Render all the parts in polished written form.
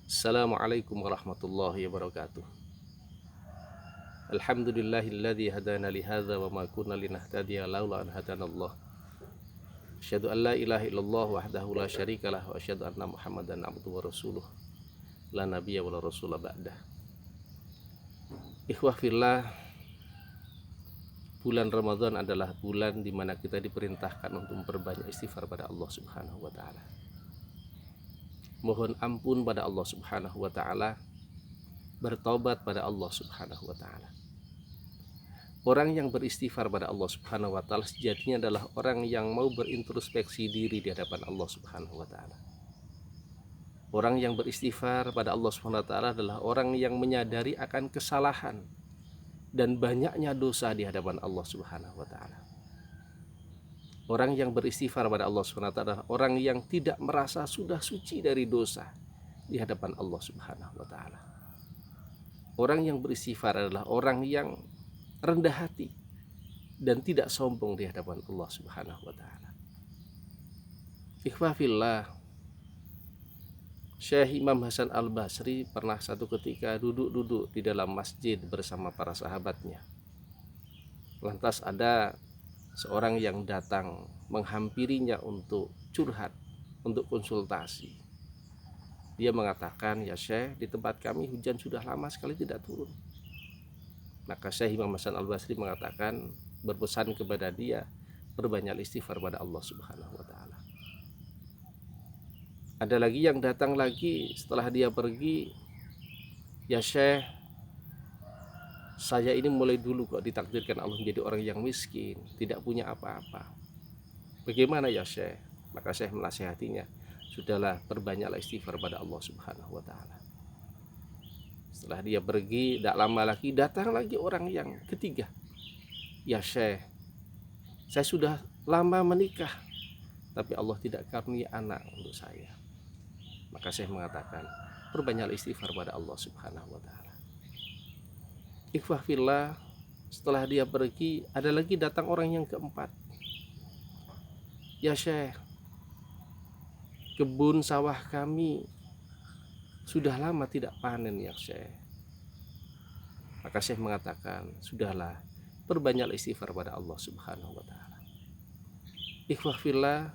Assalamualaikum warahmatullahi wabarakatuh. Alhamdulillahilladzi hadana li hadza wa ma kunna linahtadiya laula an hadanallah. Asyhadu an la ilaha illallah wahdahu la syarikalah wa asyhadu anna Muhammadan abduhu wa rasuluh. La nabiyya wa la rasula ba'dah. Ikhwah fillah, bulan Ramadan adalah bulan di mana kita diperintahkan untuk memperbanyak istighfar pada Allah Subhanahu wa taala. Mohon ampun pada Allah Subhanahu wa taala, bertaubat pada Allah Subhanahu wa taala. Orang yang beristighfar pada Allah Subhanahu wa taala sejatinya adalah orang yang mau berintrospeksi diri di hadapan Allah Subhanahu wa taala. Orang yang beristighfar pada Allah Subhanahu wa taala adalah orang yang menyadari akan kesalahan dan banyaknya dosa di hadapan Allah Subhanahu wa taala. Orang yang beristighfar pada Allah Subhanahu wa taala adalah orang yang tidak merasa sudah suci dari dosa di hadapan Allah Subhanahu wa taala. Orang yang beristighfar adalah orang yang rendah hati dan tidak sombong di hadapan Allah Subhanahu wa taala. Ikhwah fillah, Syekh Imam Hasan Al-Basri pernah satu ketika duduk-duduk di dalam masjid bersama para sahabatnya. Lantas ada seorang yang datang menghampirinya untuk curhat, untuk konsultasi. Dia mengatakan, "Ya Syekh, di tempat kami hujan sudah lama sekali tidak turun." Maka Syekh Imam Hasan Al-Basri mengatakan, berpesan kepada dia, berbanyak istighfar pada Allah Subhanahu wa taala. Ada lagi yang datang lagi setelah dia pergi, "Ya Syekh, saya ini mulai dulu kok ditakdirkan Allah menjadi orang yang miskin, tidak punya apa-apa. Bagaimana ya Syekh?" Maka Syekh menasihatinya, "Sudahlah, perbanyaklah istighfar pada Allah Subhanahu wa taala." Setelah dia pergi, tidak lama lagi datang lagi orang yang ketiga. "Ya Syekh, saya sudah lama menikah, tapi Allah tidak karunia anak untuk saya." Maka Syekh mengatakan, perbanyaklah istighfar pada Allah Subhanahu wa taala. Ikhwah fillah, setelah dia pergi, ada lagi datang orang yang keempat. "Ya Syekh, kebun sawah kami sudah lama tidak panen ya Syekh." Maka Syekh mengatakan, "Sudahlah, perbanyaklah istighfar pada Allah Subhanahu wa taala." Ikhwah fillah,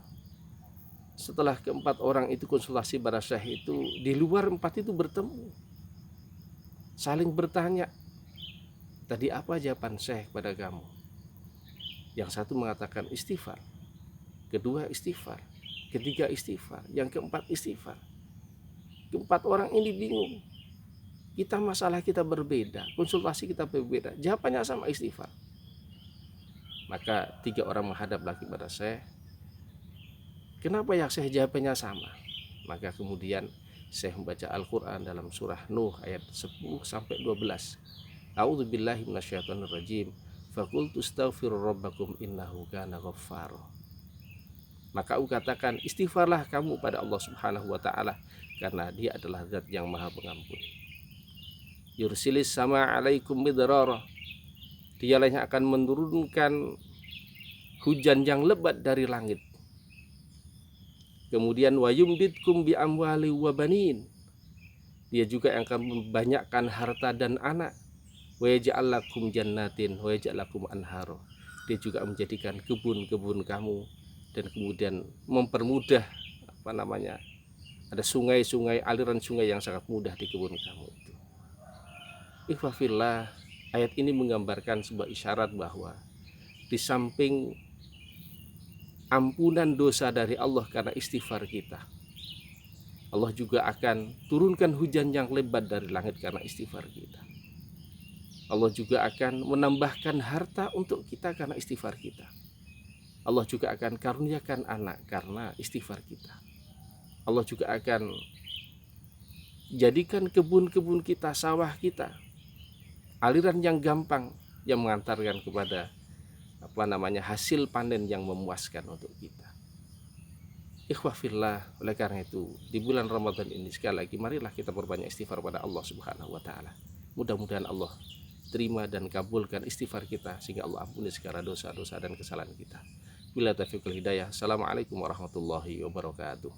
setelah keempat orang itu konsultasi pada Syekh itu, di luar empat itu bertemu, saling bertanya, "Tadi apa jawaban Syekh pada kamu?" Yang satu mengatakan istighfar, kedua istighfar, ketiga istighfar, yang keempat istighfar. Keempat orang ini bingung. Masalah kita berbeda, konsultasi kita berbeda, jawabannya sama istighfar. Maka tiga orang menghadap lagi pada Syekh. "Kenapa ya Syekh jawabannya sama?" Maka kemudian Syekh membaca Al-Quran dalam surah Nuh ayat 10 sampai 12. "A'udzubillahi minasyaitonirrajim. Faqultu astaghfiru rabbakum innahu kana ghaffara." Maka aku katakan, istighfarlah kamu pada Allah Subhanahu wa taala karena Dia adalah Zat yang Maha Pengampun. "Yursilis sama alaikum midrara." Dialah yang akan menurunkan hujan yang lebat dari langit. Kemudian wa yumditkum bi amwali wa banin. Dia juga yang akan membanyakkan harta dan anak. Wa yaj'al lakum jannatin wa yaj'al lakum anhara. Dia juga menjadikan kebun-kebun kamu dan kemudian mempermudah ada sungai-sungai, aliran sungai yang sangat mudah di kebun kamu itu. Ikhwah fillah, ayat ini menggambarkan sebuah isyarat bahwa di samping ampunan dosa dari Allah karena istighfar kita, Allah juga akan turunkan hujan yang lebat dari langit karena istighfar kita. Allah juga akan menambahkan harta untuk kita karena istighfar kita. Allah juga akan karuniakan anak karena istighfar kita. Allah juga akan jadikan kebun-kebun kita, sawah kita, aliran yang gampang yang mengantarkan kepada hasil panen yang memuaskan untuk kita. Ikhwah fillah, oleh karena itu di bulan Ramadan ini sekali lagi marilah kita berbanyak istighfar pada Allah Subhanahu wa taala. Mudah-mudahan Allah terima dan kabulkan istighfar kita sehingga Allah ampuni segala dosa-dosa dan kesalahan kita. Bila taufiq wal hidayah. Assalamualaikum warahmatullahi wabarakatuh.